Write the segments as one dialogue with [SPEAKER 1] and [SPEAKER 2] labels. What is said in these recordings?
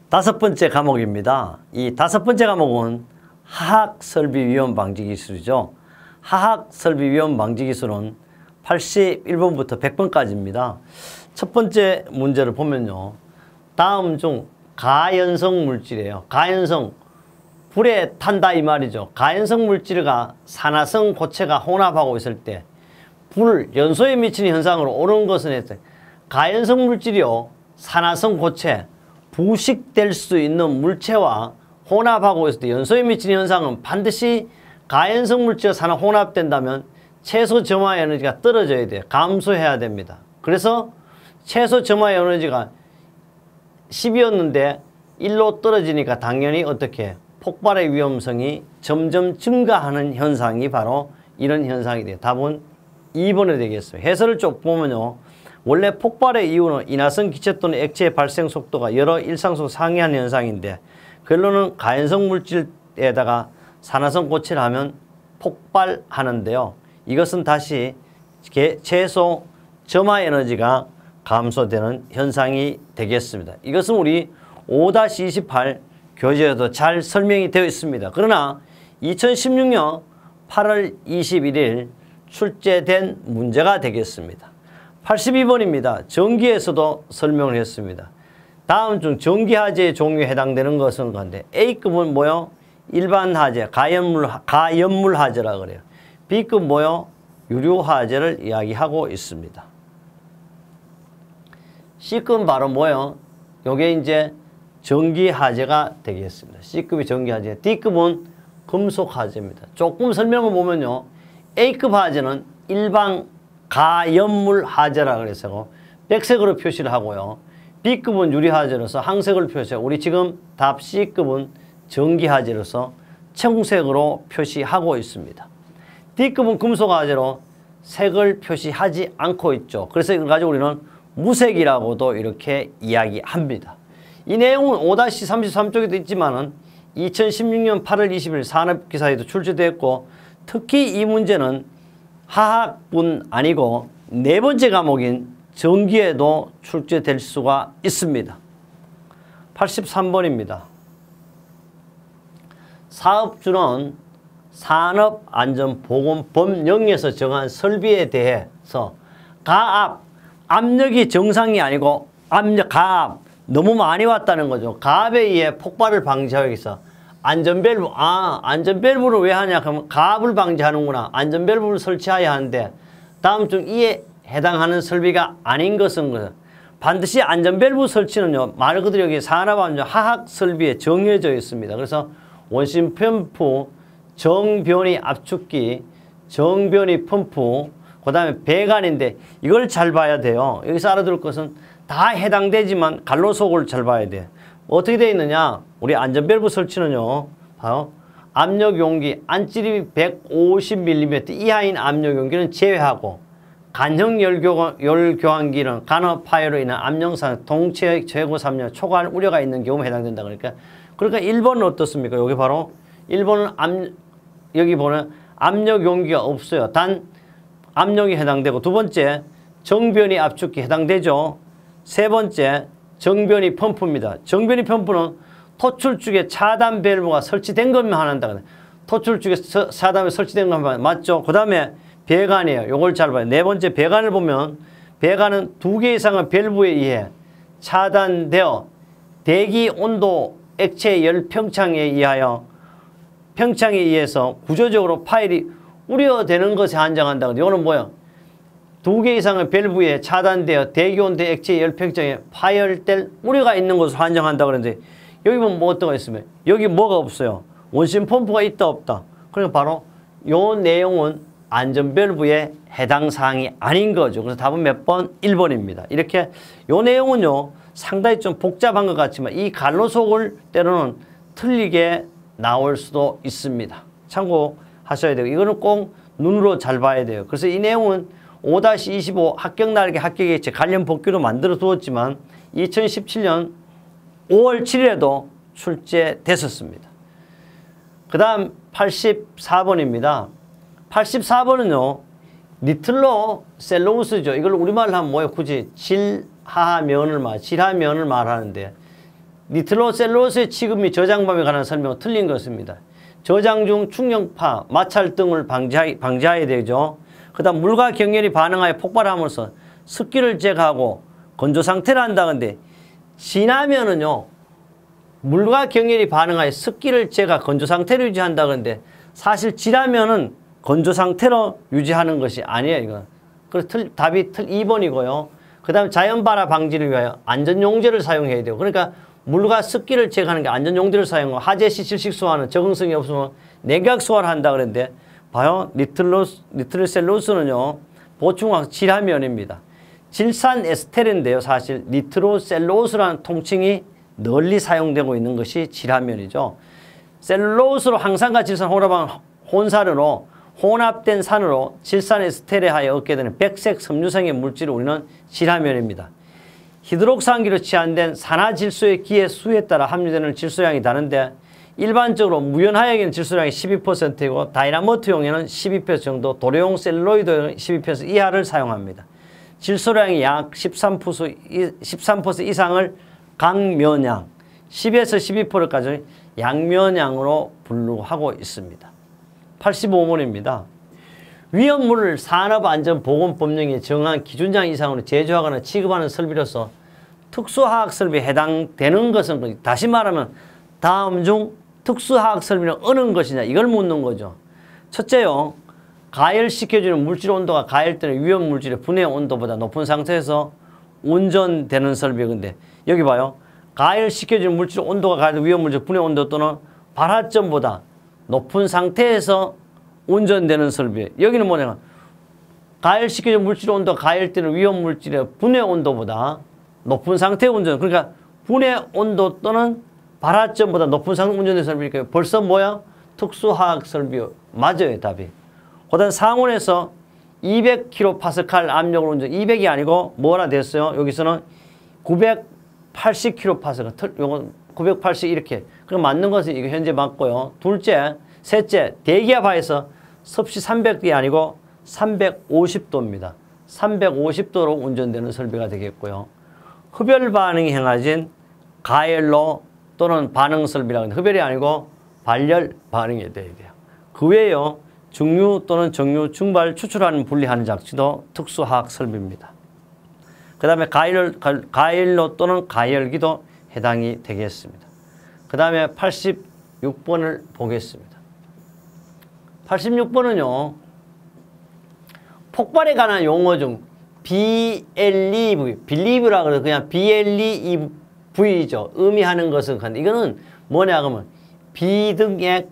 [SPEAKER 1] 다섯 번째 과목입니다. 이 다섯 번째 과목은 하학설비위험 방지기술이죠. 하학설비위험 방지기술은 81번부터 100번까지입니다. 첫 번째 문제를 보면요. 다음 중 가연성 물질이에요. 가연성, 불에 탄다 이 말이죠. 가연성 물질과 산화성 고체가 혼합하고 있을 때 불, 연소에 미치는 현상으로 오는 것은 가연성 물질이요. 산화성 고체, 부식될 수 있는 물체와 혼합하고 있을 때 연소에 미치는 현상은 반드시 가연성 물질과 산화 혼합된다면 최소 점화 에너지가 떨어져야 돼요. 감소해야 됩니다. 그래서 최소 점화 에너지가 10이었는데 1로 떨어지니까 당연히 어떻게 폭발의 위험성이 점점 증가하는 현상이 바로 이런 현상이 돼요. 답은 2번이 되겠어요. 해설을 쭉 보면요. 원래 폭발의 이유는 인화성 기체 또는 액체의 발생 속도가 여러 일상속 상이하는 현상인데 결론은 가연성 물질에다가 산화성 고체를 하면 폭발하는데요. 이것은 다시 최소 점화 에너지가 감소되는 현상이 되겠습니다. 이것은 우리 5-28 교재에도 잘 설명이 되어 있습니다. 그러나 2016년 8월 21일 출제된 문제가 되겠습니다. 82번입니다. 전기에서도 설명을 했습니다. 다음 중 전기화재의 종류에 해당되는 것은 건데 A급은 뭐요? 일반 화재, 가연물 화재라 그래요. B급 뭐요? 유류화재를 이야기하고 있습니다. C급은 바로 뭐요? 요게 이제 전기화재가 되겠습니다. C급이 전기화재, D급은 금속화재입니다. 조금 설명을 보면요. A급 화재는 일반 가연물 화재라 그래서 백색으로 표시를 하고요. B급은 유리화재로서 항색을 표시하고 우리 지금 답 C급은 전기화재로서 청색으로 표시하고 있습니다. D급은 금속화재로 색을 표시하지 않고 있죠. 그래서 이걸 가지고 우리는 무색이라고도 이렇게 이야기합니다. 이 내용은 5-33쪽에도 있지만은 2016년 8월 20일 산업기사에도 출제되었고 특히 이 문제는 화학뿐 아니고 네 번째 과목인 전기에도 출제될 수가 있습니다. 83번입니다. 사업주는 산업안전보건법령에서 정한 설비에 대해서 가압, 압력이 정상이 아니고 가압, 너무 많이 왔다는 거죠. 가압에 의해 폭발을 방지하기 위해서 안전밸브, 안전밸브를 왜 하냐 그러면 가압을 방지하는구나. 안전밸브를 설치해야 하는데 다음 중 이에 해당하는 설비가 아닌 것은 반드시 안전밸브 설치는요. 말 그대로 여기 산업안전 하학설비에 정해져 있습니다. 그래서 원심 펌프, 정변이 압축기, 정변이 펌프, 그 다음에 배관인데 이걸 잘 봐야 돼요. 여기서 알아둘 것은 다 해당되지만 갈로속을 잘 봐야 돼. 어떻게 되어 있느냐? 우리 안전밸브 설치는요. 바로 압력용기, 안찌림이 150mm 이하인 압력용기는 제외하고 간형 열교환기는 간업 파열로 인한 압력상 동체 최고 3년 초과할 우려가 있는 경우에 해당된다. 그러니까 1번은 어떻습니까? 여기 바로 1번은 여기 보면 압력용기가 없어요. 단 압력이 해당되고 두 번째 정변이 압축기 해당되죠. 세 번째 정변이 펌프입니다. 정변이 펌프는 토출축에 차단 밸브가 설치된 것만 한다. 토출축에 차단이 설치된 것만 맞죠? 그 다음에 배관이에요. 요걸 잘 봐요. 네 번째 배관을 보면 배관은 2개 이상의 밸브에 의해 차단되어 대기 온도 액체 열 평창에 의해서 구조적으로 파열이 우려되는 것에 한정한다. 이거는 뭐예요? 2개 이상의 밸브에 차단되어 대기온도 액체 열평창에 파열될 우려가 있는 것으로 한정한다 그러는데 여기 보면 뭐 어떤 거 있으면 여기 뭐가 없어요. 원심 펌프가 있다 없다. 그러니까 바로 요 내용은 안전밸브의 해당 사항이 아닌 거죠. 그래서 답은 몇 번? 1번입니다. 이렇게 요 내용은요 상당히 좀 복잡한 것 같지만 이 갈로속을 때로는 틀리게 나올 수도 있습니다. 참고하셔야 되고 이거는 꼭 눈으로 잘 봐야 돼요. 그래서 이 내용은 5-25 합격날개 합격예체 관련 복귀로 만들어 두었지만 2017년 5월 7일에도 출제됐었습니다. 그 다음 84번입니다. 84번은요. 니틀로 셀룰로스죠. 이걸 우리말로 하면 뭐예요? 굳이 질하면을 말하는데 니틀로 셀룰로스의 취급 및 저장법에 관한 설명은 틀린 것입니다. 저장 중 충격파, 마찰 등을 방지해야 되죠. 그 다음 물과 격렬히 반응하여 폭발함으로써 습기를 제거하고 건조 상태를 한다는데 진하면은요 물과 격렬히 반응하여 습기를 제거하고 건조 상태를 유지한다 그러는데 사실 질하면은 건조 상태로 유지하는 것이 아니에요. 이거. 그래서 답이 2번이고요. 그 다음에 자연 발화 방지를 위하여 안전용제를 사용해야 돼요. 그러니까 물과 습기를 제거하는 게 안전용제를 사용하고 하재시 질식소화는 적응성이 없으면 냉각소화를 한다 그랬는데 봐요. 니트로셀룰로스는요 보충학 질화면입니다. 질산 에스테르인데요. 사실 니트로셀룰로스라는 통칭이 널리 사용되고 있는 것이 질화면이죠. 셀룰로스로 항산과 질산 혼산으로 혼합된 산으로 질산 에스테르에 하여 얻게 되는 백색 섬유성의 물질을 우리는 질화면입니다. 히드록산기로 치환된 산화질소의 기의 수에 따라 함유되는 질소량이 다른데 일반적으로 무연화약에는 질소량이 12%이고 다이나모트용에는 12% 정도, 도료용 셀룰로이드용은 12% 이하를 사용합니다. 질소량이 약 13% 이상을 강면양, 10에서 12%까지 양면양으로 분류하고 있습니다. 85번입니다. 위험물을 산업안전보건법령에 정한 기준량 이상으로 제조하거나 취급하는 설비로서 특수화학 설비에 해당되는 것은 다시 말하면 다음 중 특수화학 설비는 어느 것이냐 이걸 묻는 거죠. 첫째요. 가열시켜주는 물질 온도가 가열되는 위험물질의 분해 온도보다 높은 상태에서 운전되는 설비. 근데 여기 봐요. 가열시켜주는 물질 온도가 가열된 위험물질 분해 온도 또는 발화점보다 높은 상태에서 운전되는 설비. 여기는 뭐냐면 가열시켜준 물질 온도가 가열되는 위험물질의 분해 온도보다 높은 상태의 운전. 그러니까 분해 온도 또는 발화점보다 높은 상태 운전되는 설비니까 벌써 뭐야? 특수화학 설비. 맞아요. 답이. 그 다음 상온에서 200kPa 압력으로 운전. 200이 아니고 뭐라 됐어요? 여기서는 980kPa. 요건 980 이렇게. 그럼 맞는 것은 이거 현재 맞고요. 둘째, 셋째, 대기압하에서 섭씨 300도 아니고 350도입니다. 350도로 운전되는 설비가 되겠고요. 흡열 반응이 행해진 가열로 또는 반응 설비라고 하는데 흡열이 아니고 발열 반응이 돼야 돼요. 그 외에요. 중류 또는 정류, 중발, 추출하는 분리하는 장치도 특수화학 설비입니다. 그 다음에 가열로 또는 가열기도 해당이 되겠습니다. 그 다음에 86번을 보겠습니다. 86번은요. 폭발에 관한 용어 중 BLEV, believe라고 해서 그냥 BLEV죠. 의미하는 것은 이거는 뭐냐 하면 비등액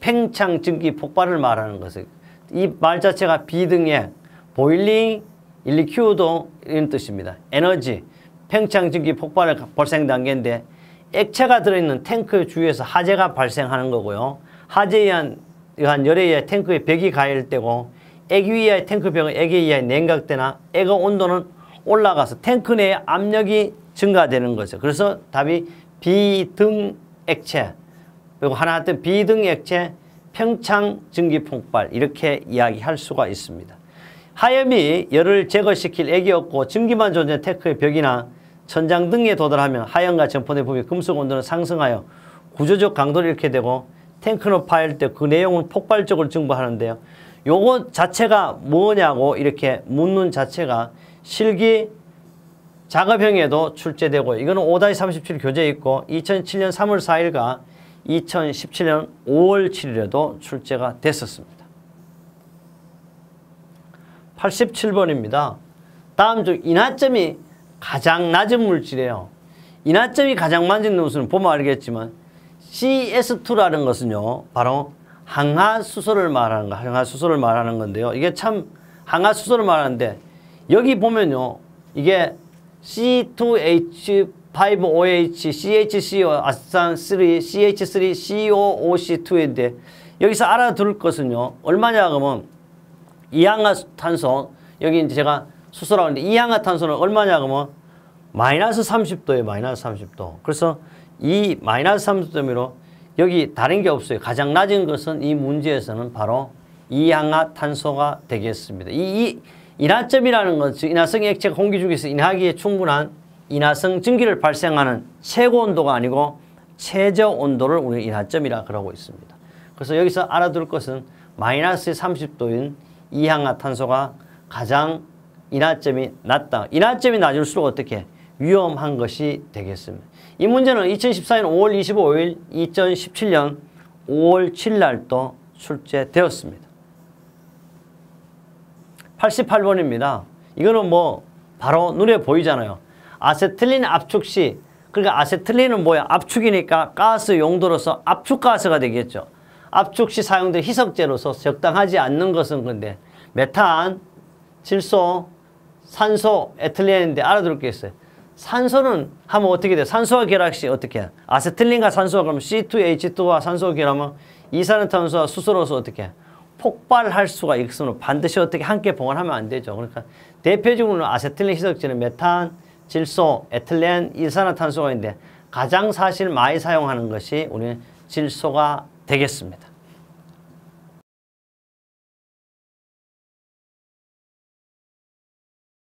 [SPEAKER 1] 팽창 증기 폭발을 말하는 것을 이 말 자체가 비등액, 보일링, 일리큐도 이런 뜻입니다. 에너지, 팽창 증기 폭발을 발생 단계인데 액체가 들어있는 탱크 주위에서 화재가 발생하는 거고요. 화재에 의한 열에 의해 탱크의 벽이 가열되고 액유 이하의 탱크 벽은 액에 의해 냉각되나 액의 온도는 올라가서 탱크 내의 압력이 증가되는 거죠. 그래서 답이 비등액체 그리고 하나 더 비등액체 평창 증기 폭발 이렇게 이야기할 수가 있습니다. 하염이 열을 제거시킬 액이 없고 증기만 존재하는 탱크의 벽이나 천장 등에 도달하면 하염과 전포된 부분의 금속 온도는 상승하여 구조적 강도를 잃게 되고 탱크는 파열 때 그 내용은 폭발적으로 증발하는데요. 요거 자체가 뭐냐고 이렇게 묻는 자체가 실기 작업형에도 출제되고 이거는 5-37 교재에 있고 2007년 3월 4일과 2017년 5월 7일에도 출제가 됐었습니다. 87번입니다. 다음 중 인하점이 가장 낮은 물질이에요. 인하점이 가장 낮은 것은 보면 알겠지만 CS2라는 것은요. 바로 항하수소를 말하는 건데요. 이게 참 항하수소를 말하는데 여기 보면요. 이게 C2H5OH, CHCO, 아스탄3, CH3, COOC2인데 여기서 알아둘 것은요. 얼마냐 그러면 이항화탄소 여기 이제 제가 수소라고 하는데 이항화탄소는 얼마냐 그러면 마이너스 30도예요. 마이너스 30도. 그래서 이 마이너스 30도미로 여기 다른 게 없어요. 가장 낮은 것은 이 문제에서는 바로 이항화탄소가 되겠습니다. 이 인화점이라는 것은 인화성 액체가 공기 중에서 인하기에 충분한 인화성 증기를 발생하는 최고 온도가 아니고 최저 온도를 우리는 인화점이라 그러고 있습니다. 그래서 여기서 알아둘 것은 마이너스 30도인 이항화탄소가 가장 인화점이 낮다. 인화점이 낮을수록 어떻게 위험한 것이 되겠습니다. 이 문제는 2014년 5월 25일, 2017년 5월 7일 날도 출제되었습니다. 88번입니다. 이거는 뭐 바로 눈에 보이잖아요. 아세틸린 압축 시, 그러니까 아세틸린은 뭐야? 압축이니까 가스 용도로서 압축가스가 되겠죠. 압축 시 사용된 희석제로서 적당하지 않는 것은 근데 메탄, 질소, 산소, 에틸렌인데 알아둘 게 있어요. 산소는 하면 어떻게 돼요? 산소와 결합 시 어떻게 해요? 아세틸린과 산소가 그러면 C2H2와 산소가 결합하면 이산화탄소와 수소로서 어떻게 해요? 폭발할 수가 있으므로 반드시 어떻게 함께 봉헌하면 안 되죠. 그러니까 대표적으로 아세틸린 희석제는 메탄, 질소, 에틸렌, 이산화탄소가 있는데 가장 사실 많이 사용하는 것이 우리는 질소가 되겠습니다.